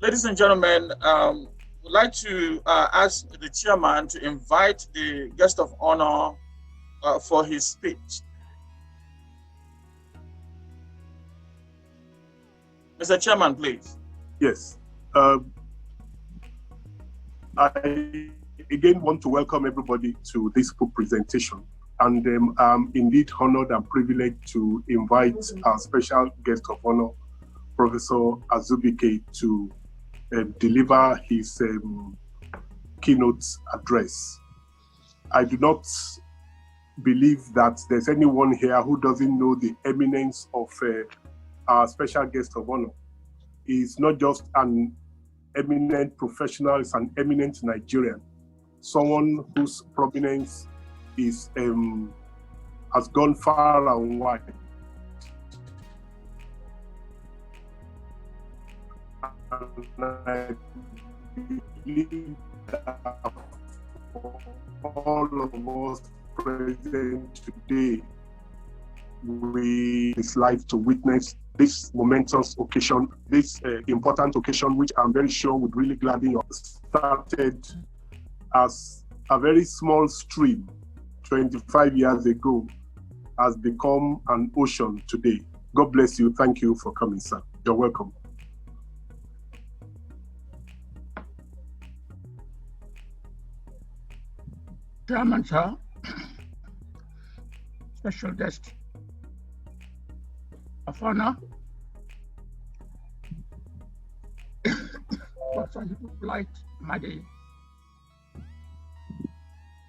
Ladies and gentlemen, we'd like to ask the chairman to invite the guest of honor for his speech. Mr. Chairman, please. Yes. I again want to welcome everybody to this book presentation. And I'm indeed honored and privileged to invite our special guest of honor, Professor Azubuike, to deliver his keynote address. I do not believe that there's anyone here who doesn't know the eminence of our special guest of honor. He's not just an eminent professional, he's an eminent Nigerian, someone whose prominence is has gone far and wide. And I believe that for all of us present today, we is life to witness this momentous occasion, this important occasion, which I'm very sure would really gladden you. Started as a very small stream 25 years ago, has become an ocean today. God bless you. Thank you for coming, sir. You're welcome. Chairman, sir, special guest of honor, Professor Azubuike, Madi,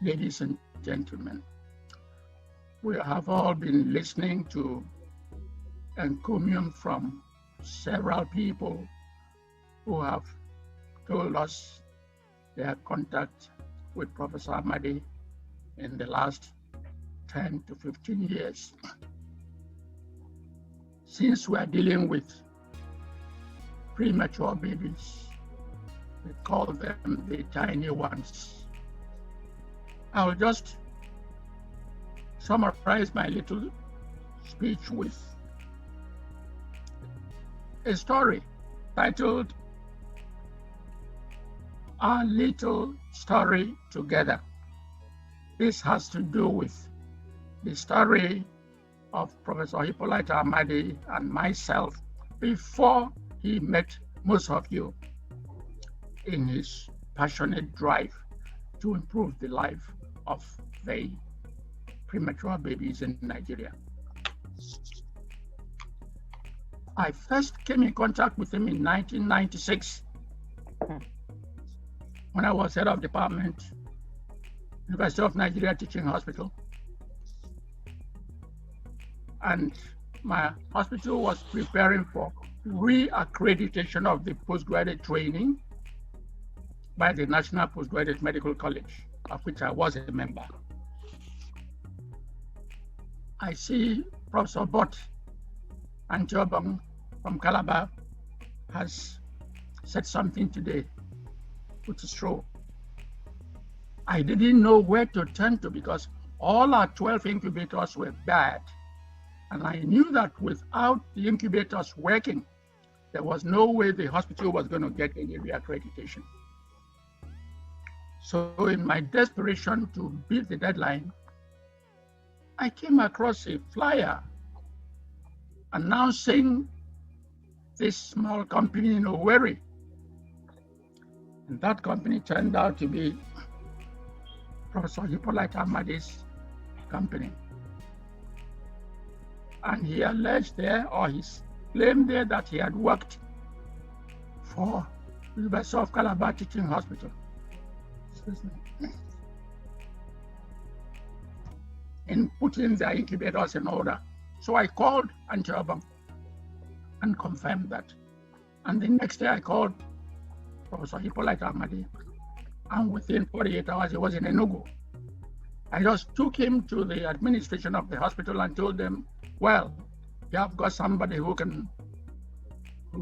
ladies and gentlemen, we have all been listening to encomium from several people who have told us their contact with Professor Madi in the last 10 to 15 years. Since we are dealing with premature babies, we call them the tiny ones. I'll just summarize my little speech with a story titled Our Little Story Together. This has to do with the story of Professor Hippolyte Ahmadi and myself before he met most of you in his passionate drive to improve the life of the premature babies in Nigeria. I first came in contact with him in 1996 when I was head of department, University of Nigeria Teaching Hospital. And my hospital was preparing for re-accreditation of the postgraduate training by the National Postgraduate Medical College, of which I was a member. I see Professor Bott Antiobong from Calabar has said something today, which is true. I didn't know where to turn to because all our 12 incubators were bad. And I knew that without the incubators working, there was no way the hospital was going to get any reaccreditation. So in my desperation to beat the deadline, I came across a flyer announcing this small company in Owerri. And that company turned out to be Professor Hippolyte Ahmadi's company. And he alleged there, or he claimed there, that he had worked for University of Calabar Teaching Hospital. Excuse me. In putting their incubators in order. So I called Antiobong and confirmed that. And the next day I called Professor Hippolyte Ahmadi, and within 48 hours he was in Enugu. I just took him to the administration of the hospital and told them, well, you have got somebody who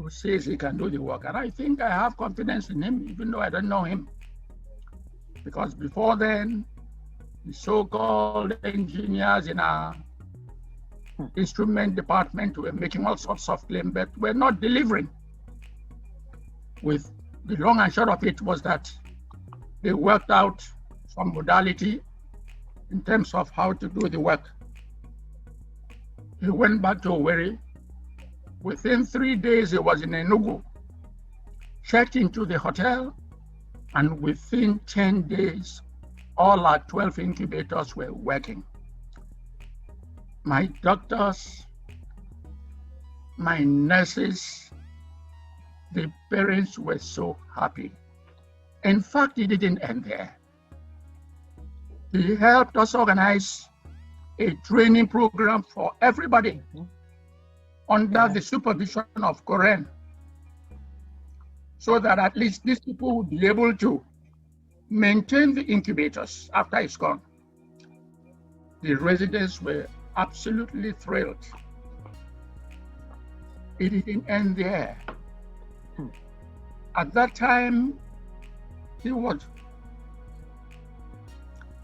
says he can do the work. And I think I have confidence in him, even though I don't know him. Because before then, the so-called engineers in our instrument department were making all sorts of claims, but were not delivering. with the long and short of it was that they worked out some modality in terms of how to do the work. He went back to Owerri. Within 3 days, he was in Enugu, checked into the hotel, and within 10 days, all our 12 incubators were working. My doctors, my nurses, the parents were so happy. In fact, it didn't end there. He helped us organize a training program for everybody under the supervision of Koren, so that at least these people would be able to maintain the incubators after it's gone. The residents were absolutely thrilled. It didn't end there. At that time, he was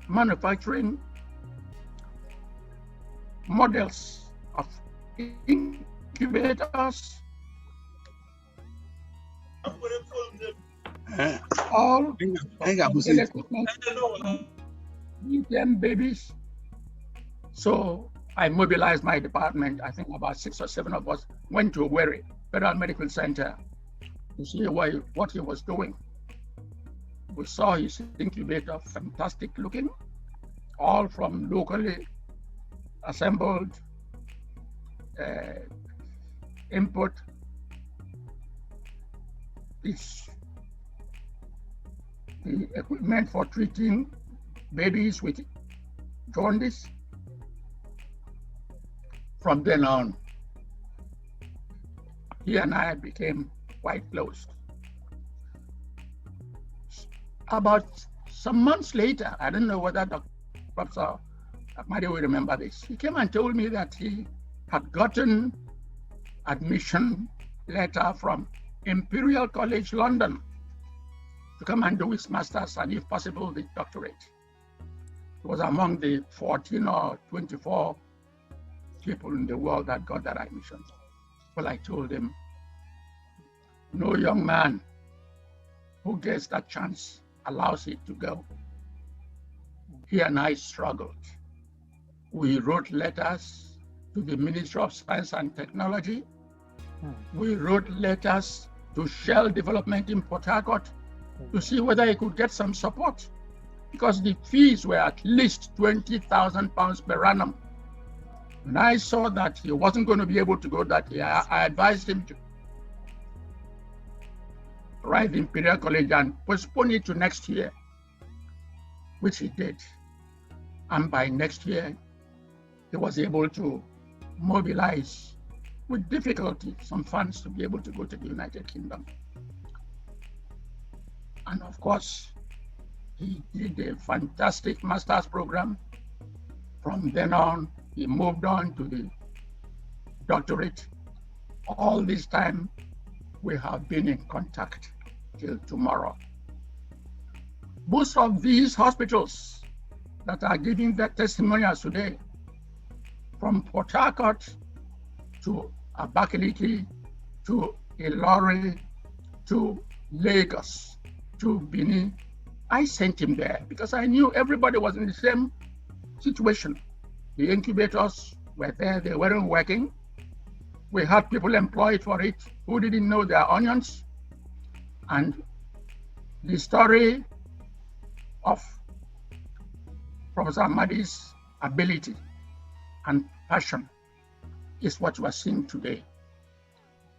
manufacturing models of incubators, all equipment, babies. So I mobilized my department. I think about 6 or 7 of us went to Owerri Federal Medical Center to see what he was doing. We saw his incubator, fantastic looking, all from locally assembled input. It's the equipment for treating babies with jaundice. From then on, he and I became quite close. About some months later, I don't know whether Dr. Professor Ahmadi will remember this, he came and told me that he had gotten admission letter from Imperial College London to come and do his master's and, if possible, the doctorate. He was among the 14 or 24 people in the world that got that admission. Well, I told him, no young man who gets that chance allows it to go. He and I struggled. We wrote letters to the Ministry of Science and Technology. We wrote letters to Shell Development in Port Harcourt to see whether he could get some support, because the fees were at least £20,000 per annum. When I saw that he wasn't going to be able to go that year, I advised him to write the Imperial College and postpone it to next year, which he did. And by next year, he was able to mobilize, with difficulty, some funds to be able to go to the United Kingdom. And of course, he did a fantastic master's program. From then on, he moved on to the doctorate. All this time, we have been in contact till tomorrow. Most of these hospitals that are giving their testimonials today, from Port Harcourt to Abakaliki to Ilori to Lagos to Benin, I sent him there because I knew everybody was in the same situation. The incubators were there, they weren't working. We had people employed for it who didn't know their onions. And the story of Professor Ahmadi's ability and passion is what you are seeing today.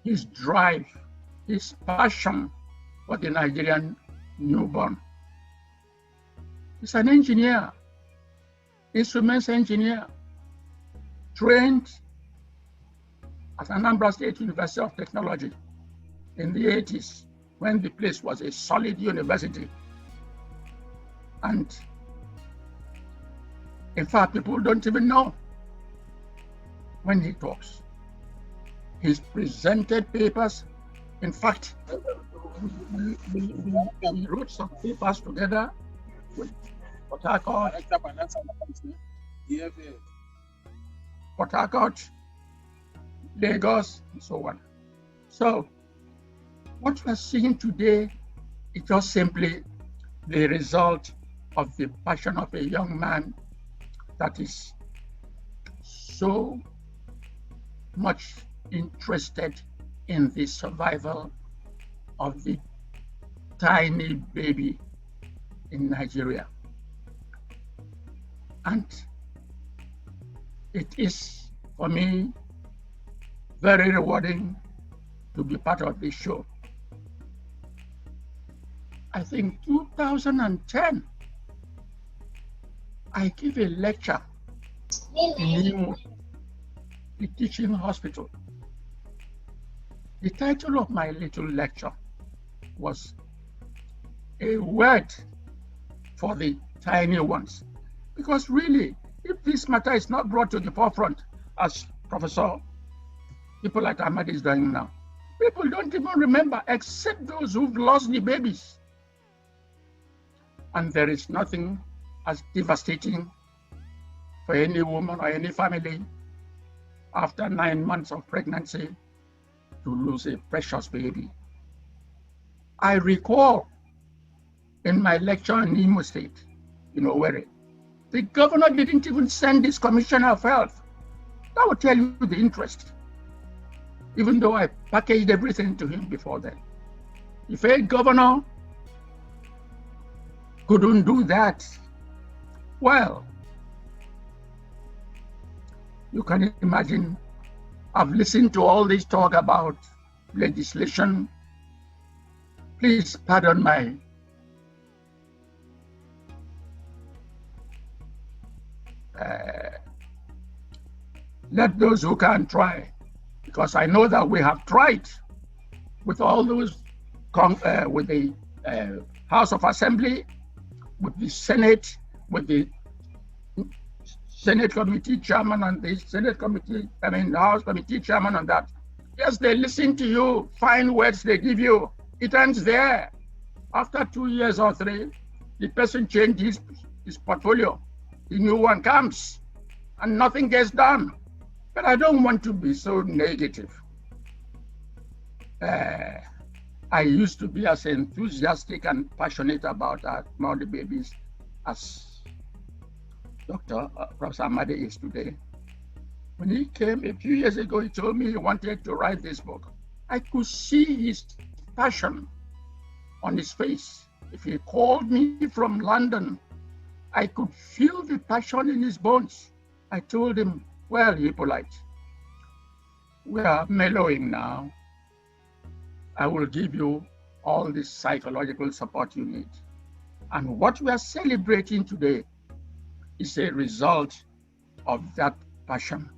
His drive, his passion for the Nigerian newborn. He's an engineer, instruments engineer, trained at Anambra State University of Technology in the 80s, when the place was a solid university. And in fact, people don't even know when he talks. He's presented papers. In fact, we wrote some papers together with Port Harcourt, Lagos, and so on. So What we are seeing today is just simply the result of the passion of a young man that is so much interested in the survival of the tiny baby in Nigeria. And it is, for me, very rewarding to be part of this show. I think 2010, I gave a lecture in Imo, the teaching hospital. The title of my little lecture was A Word for the Tiny Ones. Because really, if this matter is not brought to the forefront, as Professor people like Ahmad is doing now, people don't even remember except those who've lost the babies. And there is nothing as devastating for any woman or any family after 9 months of pregnancy to lose a precious baby. I recall in my lecture in Imo State, where the governor didn't even send his commissioner of health. That would tell you the interest, even though I packaged everything to him before then. If a governor couldn't do that, well, you can imagine, I've listened to all this talk about legislation. Please pardon my let those who can try, because I know that we have tried with all those, with the House of Assembly, with the Senate, with the Senate Committee Chairman and the House Committee Chairman on that. Yes, they listen to you, fine words they give you. It ends there. After 2 years or 3, the person changes his portfolio. The new one comes and nothing gets done. But I don't want to be so negative. I used to be as enthusiastic and passionate about small babies as Dr. Professor Amade is today. When he came a few years ago, he told me he wanted to write this book. I could see his passion on his face. If he called me from London, I could feel the passion in his bones. I told him, well, Hippolyte, we are mellowing now. I will give you all the psychological support you need. And what we are celebrating today is a result of that passion.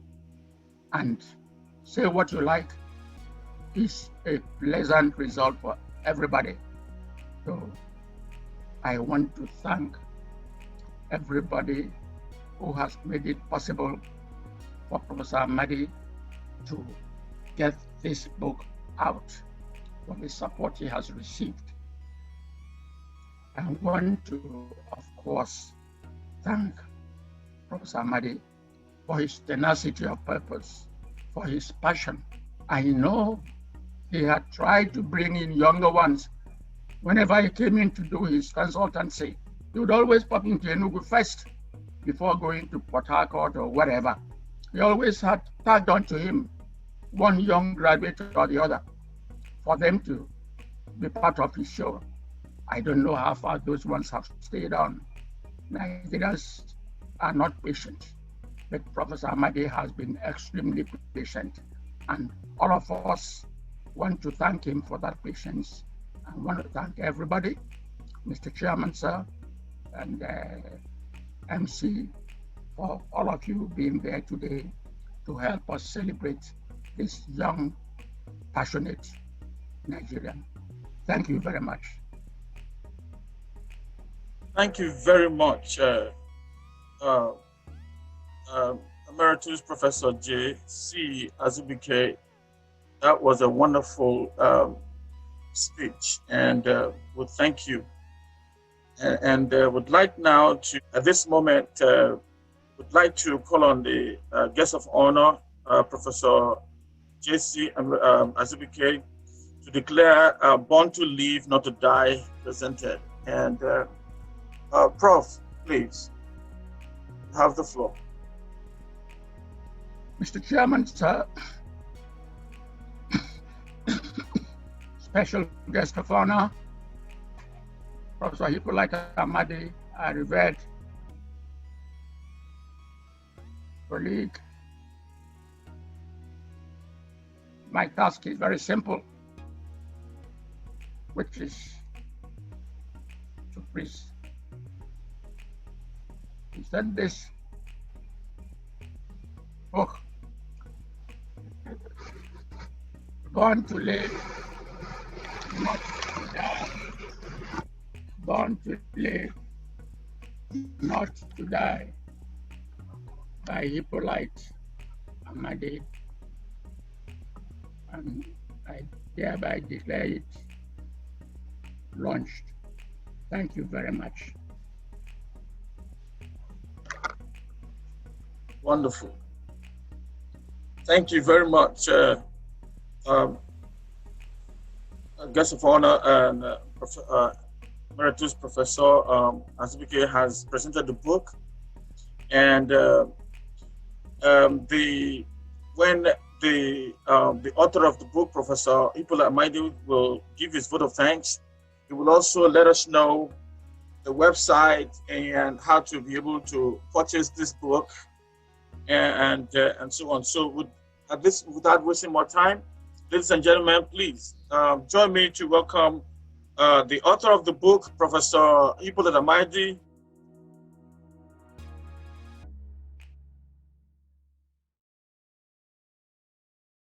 And say what you like, it's a pleasant result for everybody. So I want to thank everybody who has made it possible for Professor Amadi to get this book out, for the support he has received. I want to, of course, thank Professor Amadi for his tenacity of purpose, for his passion. I know he had tried to bring in younger ones. Whenever he came in to do his consultancy, he would always pop into Enugu first before going to Port Harcourt or wherever. He always had tagged on to him one young graduate or the other for them to be part of his show. I don't know how far those ones have stayed on. Nigerians are not patient, but Professor Amadi has been extremely patient, and all of us want to thank him for that patience. I want to thank everybody, Mr. Chairman, sir, and MC, for all of you being there today to help us celebrate this young, passionate Nigerian. Thank you very much. Thank you very much, Emeritus Professor J C Azubuike. That was a wonderful speech, and we thank you. And would like now to, at this moment, would like to call on the guest of honor, Professor J C Azubuike, to declare Born to Live, Not to Die presented. And Prof, please, you have the floor. Mr. Chairman, sir, special guest of honor, Professor Hippolyte Amadi, a revered colleague. My task is very simple, which is to present this book, Born to Live, Not to Die. Born to Live, Not to Die, by Hippolyte Amadi, and I thereby declare it launched. Thank you very much. Wonderful. Thank you very much, guest of honor and Emeritus Professor Azubuike has presented the book, and when the author of the book, Professor Hippolyte Amadi, will give his vote of thanks, he will also let us know the website and how to be able to purchase this book and so on. So without wasting more time, ladies and gentlemen, please join me to welcome the author of the book, Professor Hippolyte Amadi,